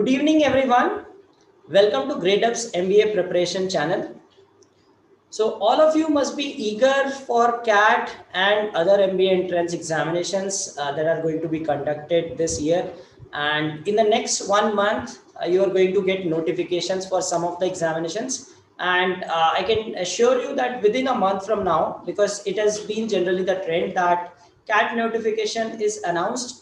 Good evening, everyone. Welcome to Gradeup's MBA preparation channel. So all of you must be eager for CAT and other MBA entrance examinations that are going to be conducted this year. And in the next 1 month, you are going to get notifications for some of the examinations. And I can assure you that within a month from now, because it has been generally the trend that CAT notification is announced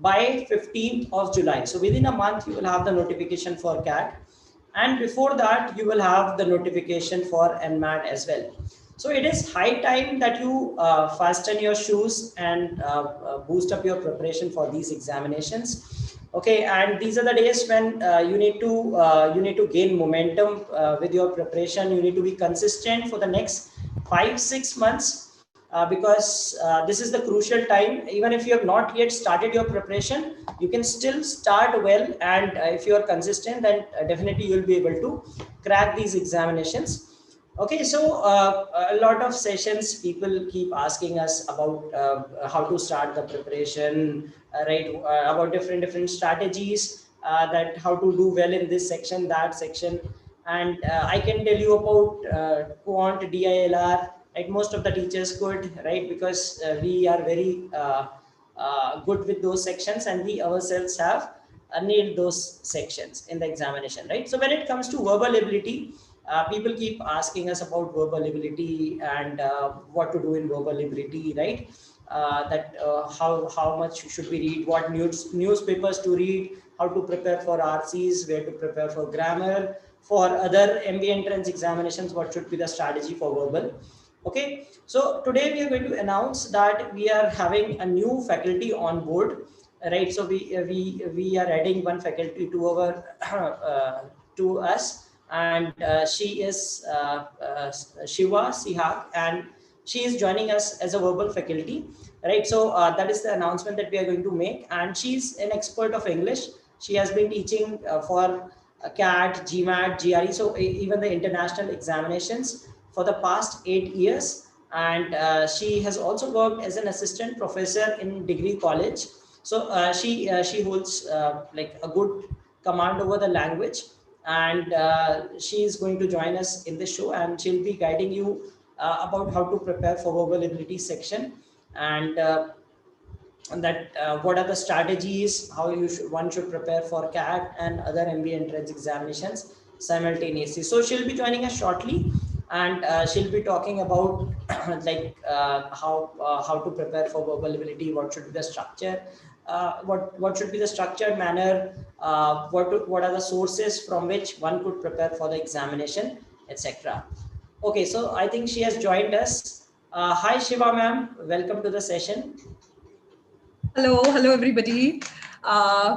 by 15th of July. So within a month, you will have the notification for CAT. And before that, you will have the notification for NMAT as well. So it is high time that you fasten your shoes and boost up your preparation for these examinations. Okay, and these are the days when you need to gain momentum with your preparation. You need to be consistent for the next 5-6 months. Because this is the crucial time. Even if you have not yet started your preparation, you can still start well, and if you are consistent, then definitely you will be able to crack these examinations. Okay, so a lot of sessions people keep asking us about how to start the preparation, right? About different strategies, that how to do well in this section, that section. And I can tell you about quant DILR. Right, most of the teachers could, right, because we are very good with those sections, and we ourselves have nailed those sections in the examination, right? So when it comes to verbal ability, people keep asking us about verbal ability and what to do in verbal ability, right? How much should we read, what newspapers to read, how to prepare for RCs, where to prepare for grammar, for other MBA entrance examinations, what should be the strategy for verbal. Okay, so today we are going to announce that we are having a new faculty on board, right? So we are adding one faculty to our to us, and she is Shiva Sihak, and she is joining us as a verbal faculty, right? So that is the announcement that we are going to make, and she's an expert of English. She has been teaching for CAT, GMAT, GRE, so even the international examinations for the past 8 years. And she has also worked as an assistant professor in degree college. So she holds like a good command over the language, and she is going to join us in the show, and she'll be guiding you about how to prepare for verbal ability section, and that what are the strategies, how one should prepare for CAT and other MBA entrance examinations simultaneously. So she'll be joining us shortly, and she'll be talking about like how to prepare for verbal ability, what should be the structure, what should be the structured manner, what are the sources from which one could prepare for the examination, etc. Okay, so I think she has joined us. Hi Shiva ma'am, welcome to the session. Hello everybody.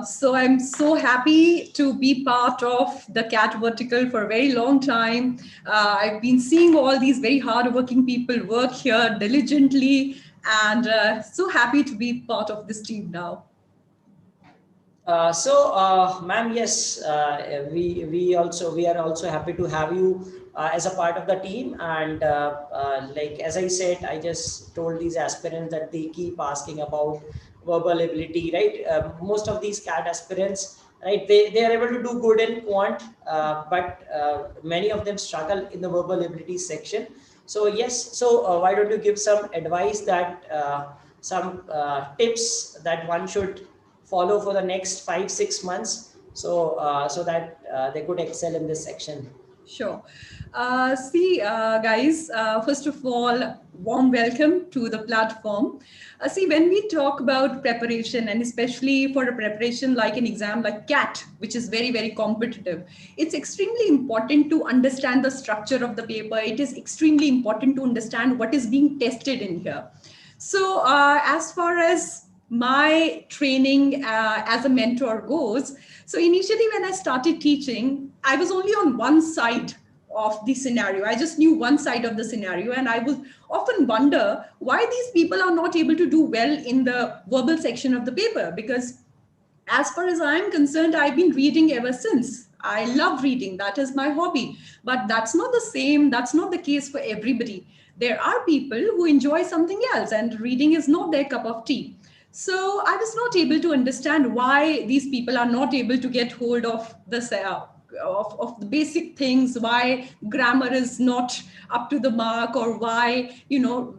So I'm so happy to be part of the CAT vertical for a very long time. I've been seeing all these very hardworking people work here diligently, and so happy to be part of this team now. Ma'am, yes, we are also happy to have you as a part of the team. And like as I said, I just told these aspirants that they keep asking about verbal ability, right? Most of these CAT aspirants, right, they are able to do good in quant, but many of them struggle in the verbal ability section. So yes, so why don't you give some advice, that some tips that one should follow for the next 5-6 months, so that they could excel in this section. Sure. Guys, first of all, warm welcome to the platform. When we talk about preparation, and especially for a preparation like an exam like CAT, which is very, very competitive, it's extremely important to understand the structure of the paper. It is extremely important to understand what is being tested in here. So as far as my training as a mentor goes, so initially when I started teaching, I was only on one side of the scenario. I just knew one side of the scenario, and I would often wonder why these people are not able to do well in the verbal section of the paper, because as far as I'm concerned, I've been reading ever since. I love reading. That is my hobby. But that's not the same. That's not the case for everybody. There are people who enjoy something else, and reading is not their cup of tea. So I was not able to understand why these people are not able to get hold of of the basic things, why grammar is not up to the mark, or why,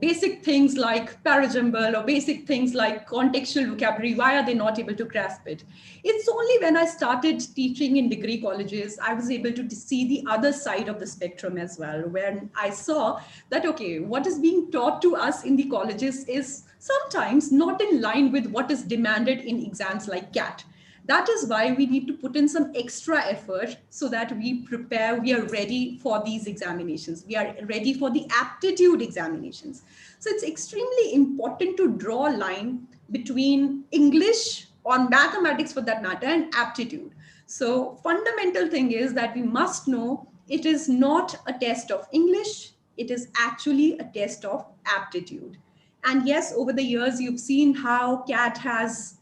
basic things like parajumble or basic things like contextual vocabulary, why are they not able to grasp it? It's only when I started teaching in degree colleges, I was able to see the other side of the spectrum as well, when I saw that, okay, what is being taught to us in the colleges is sometimes not in line with what is demanded in exams like CAT. That is why we need to put in some extra effort so that we are ready for these examinations. We are ready for the aptitude examinations. So it's extremely important to draw a line between English or mathematics for that matter and aptitude. So fundamental thing is that we must know it is not a test of English, it is actually a test of aptitude. And yes, over the years, you've seen how CAT has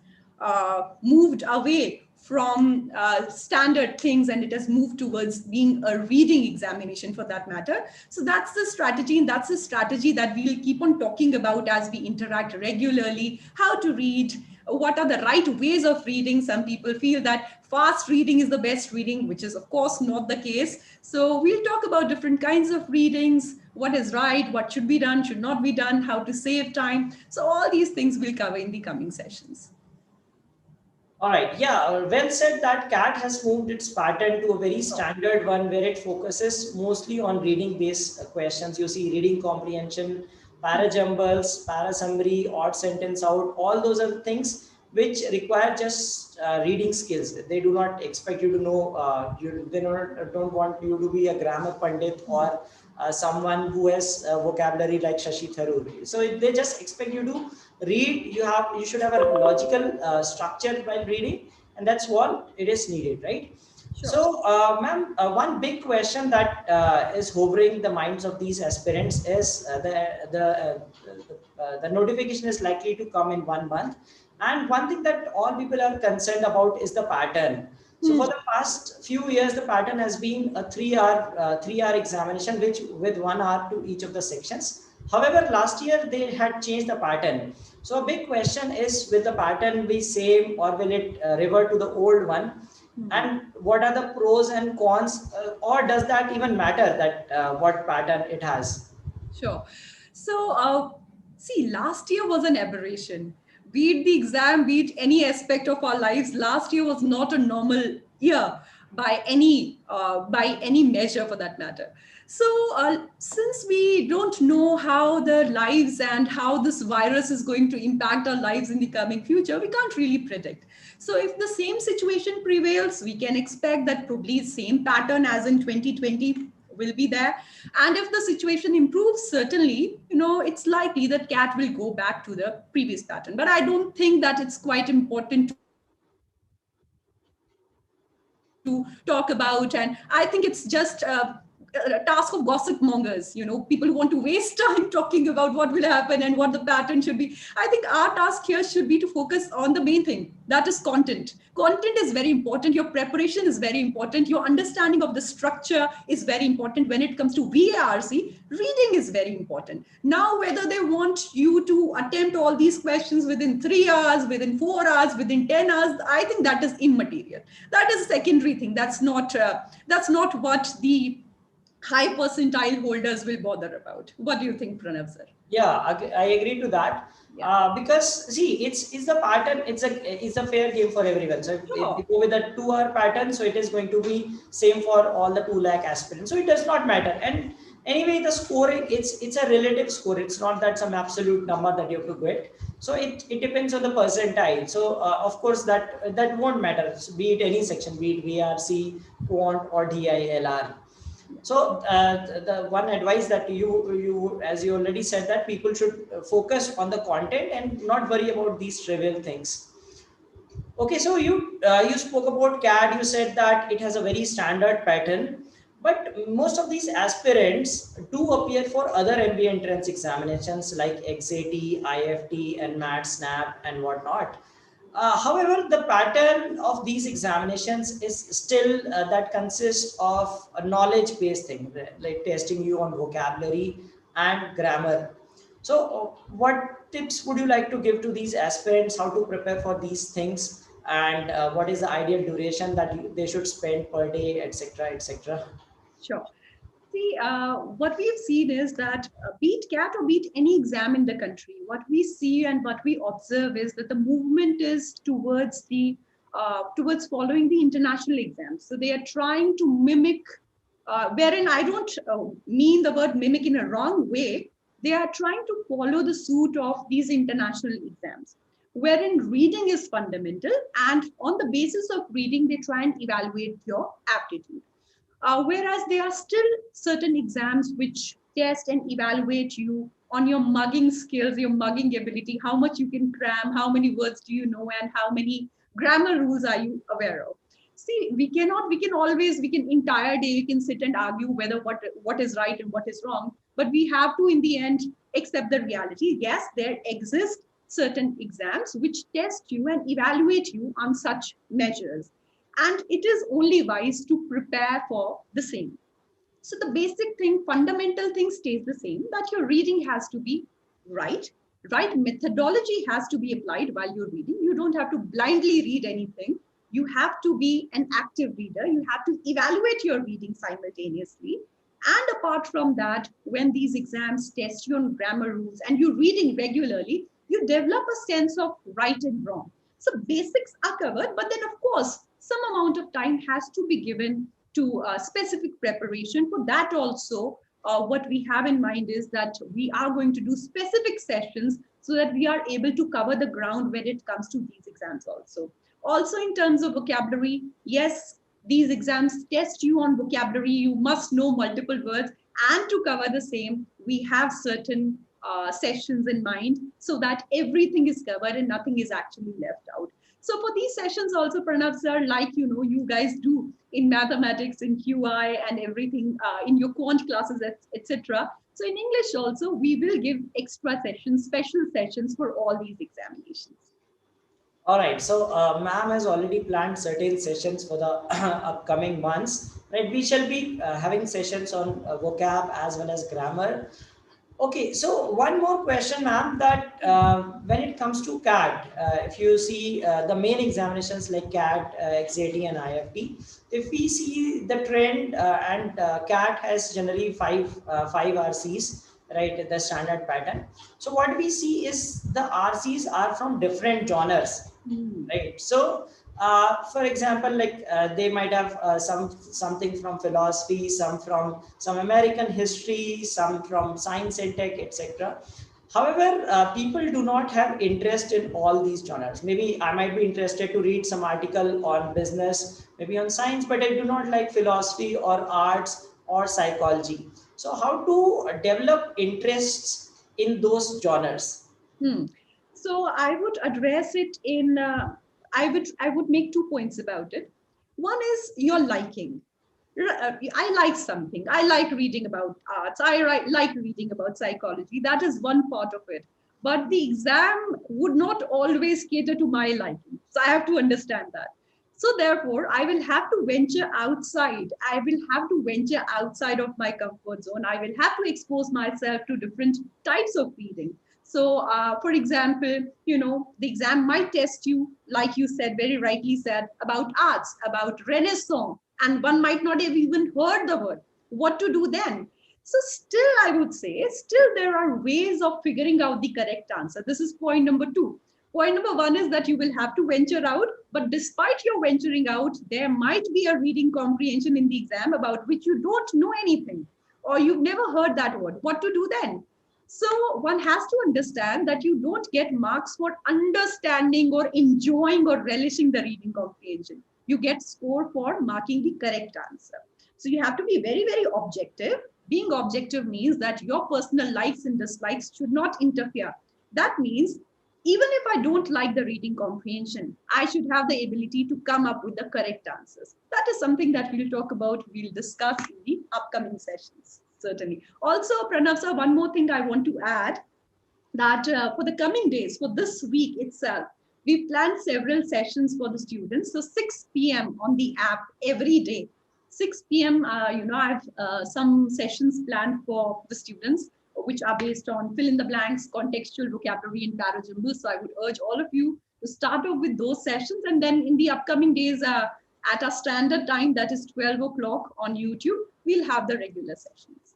moved away from standard things, and it has moved towards being a reading examination for that matter. So that's the strategy, and that's the strategy that we'll keep on talking about as we interact regularly. How to read, what are the right ways of reading. Some people feel that fast reading is the best reading, which is of course not the case. So we'll talk about different kinds of readings, what is right, what should be done, should not be done, how to save time. So all these things we'll cover in the coming sessions. All right, yeah, well said that CAT has moved its pattern to a very standard one where it focuses mostly on reading based questions. You see reading comprehension, parajumbles, parasummary, odd sentence out, all those are things which require just reading skills. They do not expect you to know, don't want you to be a grammar pandit or someone who has vocabulary like Shashi Tharoor. So they just expect you to read. You should have a logical structure while reading, and that's what it is needed, right? Sure. So ma'am, one big question that is hovering the minds of these aspirants is the notification is likely to come in 1 month, and one thing that all people are concerned about is the pattern. So for the past few years, the pattern has been a 3 hour examination, which with 1 hour to each of the sections. However, last year they had changed the pattern. So a big question is, will the pattern be same or will it revert to the old one? And what are the pros and cons, or does that even matter that what pattern it has? Sure. So, see, last year was an aberration. Be it the exam, be it any aspect of our lives, last year was not a normal year by any measure for that matter. So, since we don't know how the lives and how this virus is going to impact our lives in the coming future, we can't really predict. So, if the same situation prevails, we can expect that probably same pattern as in 2020 will be there. And if the situation improves, certainly, it's likely that CAT will go back to the previous pattern. But I don't think that it's quite important to talk about. And I think it's just a task of gossip mongers, people who want to waste time talking about what will happen and what the pattern should be. I think our task here should be to focus on the main thing, that is content. Content is very important. Your preparation is very important. Your understanding of the structure is very important. When it comes to VARC, reading is very important. Now, whether they want you to attempt all these questions within 3 hours, within 4 hours, within 10 hours, I think that is immaterial. That is a secondary thing. That's not what the high percentile holders will bother about. What do you think, Pranav sir? Yeah, I agree to that. Yeah. Because see, it's the pattern. It's a fair game for everyone. So if you go with a 2 hour pattern, so it is going to be same for all the 2 lakh aspirants. So it does not matter. And anyway, the scoring, it's a relative score. It's not that some absolute number that you have to get. So it depends on the percentile. So of course that won't matter. So be it any section, be it VRC, quant or DILR. So the one advice that you as you already said, that people should focus on the content and not worry about these trivial things. Okay, so you spoke about CAD. You said that it has a very standard pattern, but most of these aspirants do appear for other MBA entrance examinations like XAT, IFT, and MAT, SNAP, and whatnot. However, the pattern of these examinations is still that consists of a knowledge-based thing, like testing you on vocabulary and grammar. So, what tips would you like to give to these aspirants, how to prepare for these things, and what is the ideal duration that they should spend per day, etc., etc.? Sure. See, what we've seen is that beat CAT or beat any exam in the country, what we see and what we observe is that the movement is towards the towards following the international exams. So they are trying to mimic, wherein I don't mean the word mimic in a wrong way. They are trying to follow the suit of these international exams, wherein reading is fundamental, and on the basis of reading, they try and evaluate your aptitude. Whereas there are still certain exams which test and evaluate you on your mugging skills, your mugging ability, how much you can cram, how many words do you know, and how many grammar rules are you aware of. See, we can entire day, we can sit and argue whether what is right and what is wrong, but we have to, in the end, accept the reality. Yes, there exist certain exams which test you and evaluate you on such measures, and it is only wise to prepare for the same. So the basic thing, fundamental thing stays the same, that your reading has to be right. Right methodology has to be applied while you're reading. You don't have to blindly read anything. You have to be an active reader. You have to evaluate your reading simultaneously. And apart from that, when these exams test you on grammar rules and you're reading regularly, you develop a sense of right and wrong. So basics are covered, but then of course, some amount of time has to be given to specific preparation. For that also, what we have in mind is that we are going to do specific sessions so that we are able to cover the ground when it comes to these exams also. Also in terms of vocabulary, yes, these exams test you on vocabulary. You must know multiple words, and to cover the same, we have certain sessions in mind so that everything is covered and nothing is actually left out. So for these sessions also, Pranav sir, like you guys do in mathematics, in QI and everything, in your quant classes, etc. So in English also, we will give extra sessions, special sessions for all these examinations. All right, so ma'am has already planned certain sessions for the upcoming months, right? We shall be having sessions on vocab as well as grammar. Okay, so one more question, ma'am, that when it comes to CAT, if you see the main examinations like CAT, XAT and IFT, if we see the trend, and CAT has generally five RCs, right, the standard pattern. So what we see is the RCs are from different genres, right? So for example, like they might have something from philosophy, some from some American history, some from science and tech, etc. However, people do not have interest in all these genres. Maybe I might be interested to read some article on business, maybe on science, but I do not like philosophy or arts or psychology. So how to develop interests in those genres? So I would address it in. I would make 2 points about it. One is your liking. I like something. I like reading about arts. Like reading about psychology. That is one part of it. But the exam would not always cater to my liking. So I have to understand that. So therefore, I will have to venture outside. I will have to venture outside of my comfort zone. I will have to expose myself to different types of reading. So, for example, the exam might test you, like you said, very rightly said, about arts, about Renaissance, and one might not have even heard the word. What to do then? So still, I would say, still there are ways of figuring out the correct answer. This is point number 2. Point number 1 is that you will have to venture out, but despite your venturing out, there might be a reading comprehension in the exam about which you don't know anything, or you've never heard that word. What to do then? So one has to understand that you don't get marks for understanding or enjoying or relishing the reading comprehension. You get score for marking the correct answer. So you have to be very, very objective. Being objective means that your personal likes and dislikes should not interfere. That means even if I don't like the reading comprehension, I should have the ability to come up with the correct answers. That is something that we'll talk about, we'll discuss in the upcoming sessions. Certainly. Also, Pranav sir, one more thing I want to add, that for the coming days, for this week itself, we planned several sessions for the students. So 6 p.m. on the app every day. 6 p.m. I have some sessions planned for the students. which are based on fill in the blanks, contextual vocabulary, and parajumble. So I would urge all of you to start off with those sessions, and then in the upcoming days, at our standard time, that is 12 o'clock on YouTube, we'll have the regular sessions.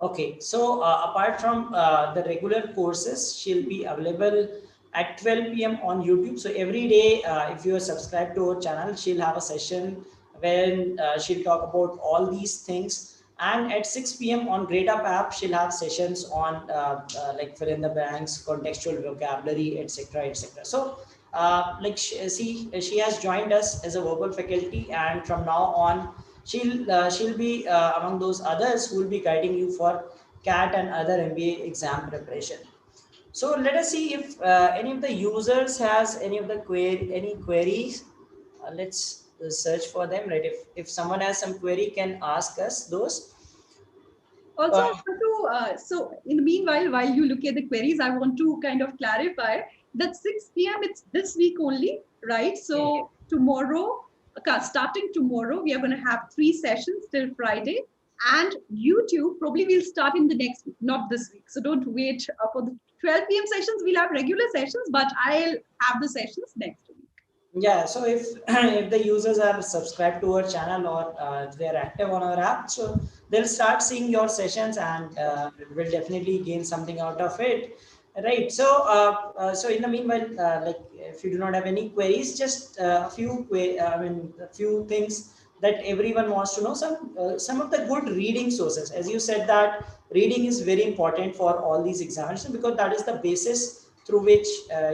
Okay, so apart from the regular courses, she'll be available at 12 p.m. on YouTube. So every day, if you are subscribed to her channel, she'll have a session when she'll talk about all these things. And at 6 p.m. on Gradeup app, she'll have sessions on like fill in the blanks, contextual vocabulary, etc., etc. So like she has joined us as a verbal faculty, and from now on she'll be among those others who will be guiding you for CAT and other MBA exam preparation. So let us see if any of the users has any queries. Let's search for them. Right, if someone has some query, can ask us those. Also, I Uh, want to, so in the meanwhile, while you look at the queries, I want to kind of clarify that 6 p.m. it's this week only, right? So tomorrow, starting tomorrow, we are going to have 3 sessions till Friday. And YouTube probably will start in the next week, not this week. So don't wait for the 12 p.m. sessions. We'll have regular sessions, but I'll have the sessions next week. Yeah, so if if the users are subscribed to our channel or they are active on our app, so they'll start seeing your sessions and will definitely gain something out of it, right? So so in the meanwhile, like if you do not have any queries, just I mean a few things that everyone wants to know. Some of the good reading sources, as you said, that reading is very important for all these examinations because that is the basis through which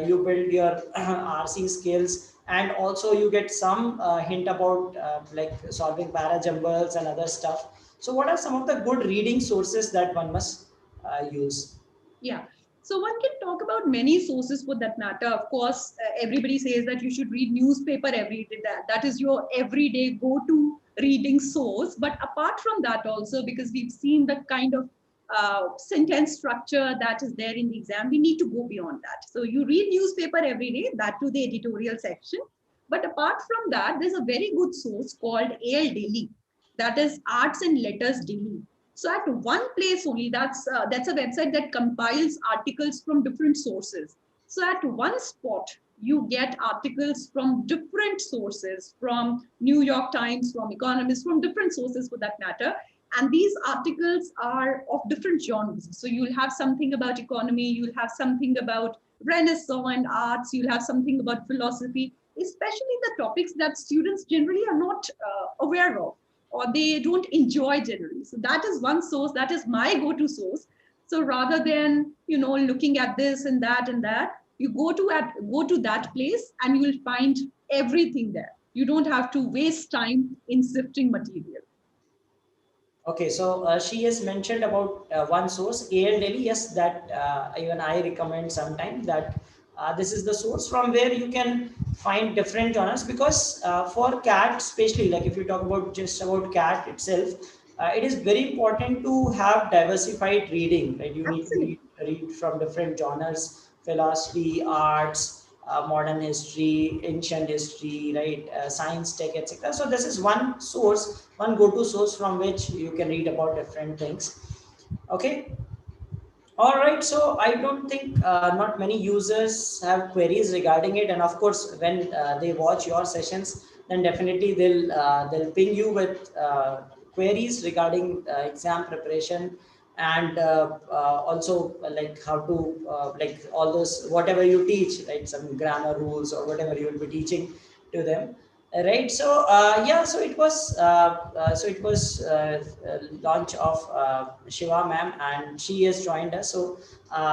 you build your RC skills, and also you get some hint about like solving parajumbles and other stuff. So what are some of the good reading sources that one must use? Yeah. So one can talk about many sources for that matter. Of course, everybody says that you should read newspaper every day. That is your everyday go-to reading source. But apart from that also, because we've seen the kind of sentence structure that is there in the exam, we need to go beyond that. So you read newspaper every day, that to the editorial section. But apart from that, there's a very good source called AL Daily. That is Arts and Letters Daily. So at one place only, that's a website that compiles articles from different sources. So at one spot, you get articles from different sources, from New York Times, from Economist, from different sources for that matter. And these articles are of different genres. So you'll have something about economy, you'll have something about Renaissance and arts, you'll have something about philosophy, especially the topics that students generally are not aware of, or they don't enjoy generally. So that is one source, that is my go-to source. So rather than looking at this and that, you go to that place and you will find everything there. You don't have to waste time in sifting material. Okay, so she has mentioned about one source, AL Delhi. Yes, that even I recommend sometimes that this is the source from where you can find different genres, because for cat, especially like if you talk about just about cat itself, it is very important to have diversified reading, right? You need to Absolutely. read from different genres, philosophy, arts, modern history, ancient history, right? Science, tech, etc. So this is one source, one go-to source from which you can read about different things. Okay. All right. So I don't think not many users have queries regarding it, and of course, when they watch your sessions, then definitely they'll ping you with queries regarding exam preparation, and also like how to like all those whatever you teach, right? Some grammar rules or whatever you will be teaching to them. Right. So yeah. So it was launch of Shiva ma'am, and she has joined us. So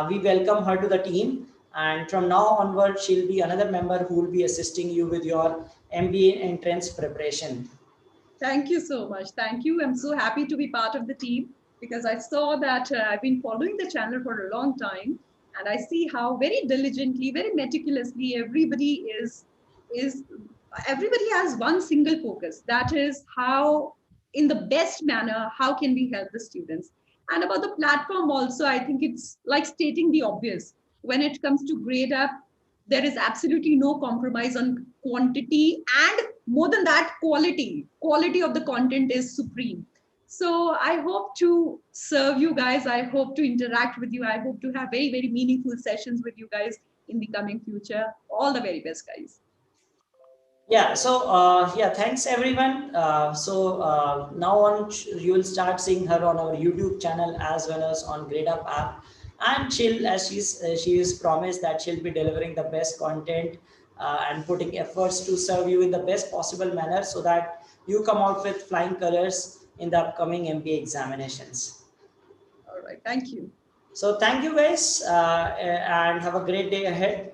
we welcome her to the team. And from now onward, she'll be another member who will be assisting you with your MBA entrance preparation. Thank you so much. Thank you. I'm so happy to be part of the team because I saw that I've been following the channel for a long time, and I see how very diligently, very meticulously is everybody has one single focus. That is how, in the best manner, how can we help the students? And about the platform also, I think it's like stating the obvious. When it comes to Gradeup, there is absolutely no compromise on quantity, and more than that, quality of the content is supreme. So I hope to serve you guys. I hope to interact with you. I hope to have very, very meaningful sessions with you guys in the coming future. All the very best, guys. Yeah, so yeah, thanks everyone. Now on, you will start seeing her on our YouTube channel as well as on Gradeup app, and she is promised that she'll be delivering the best content and putting efforts to serve you in the best possible manner so that you come out with flying colors in the upcoming MBA examinations. All right. Thank you. So thank you guys, and have a great day ahead.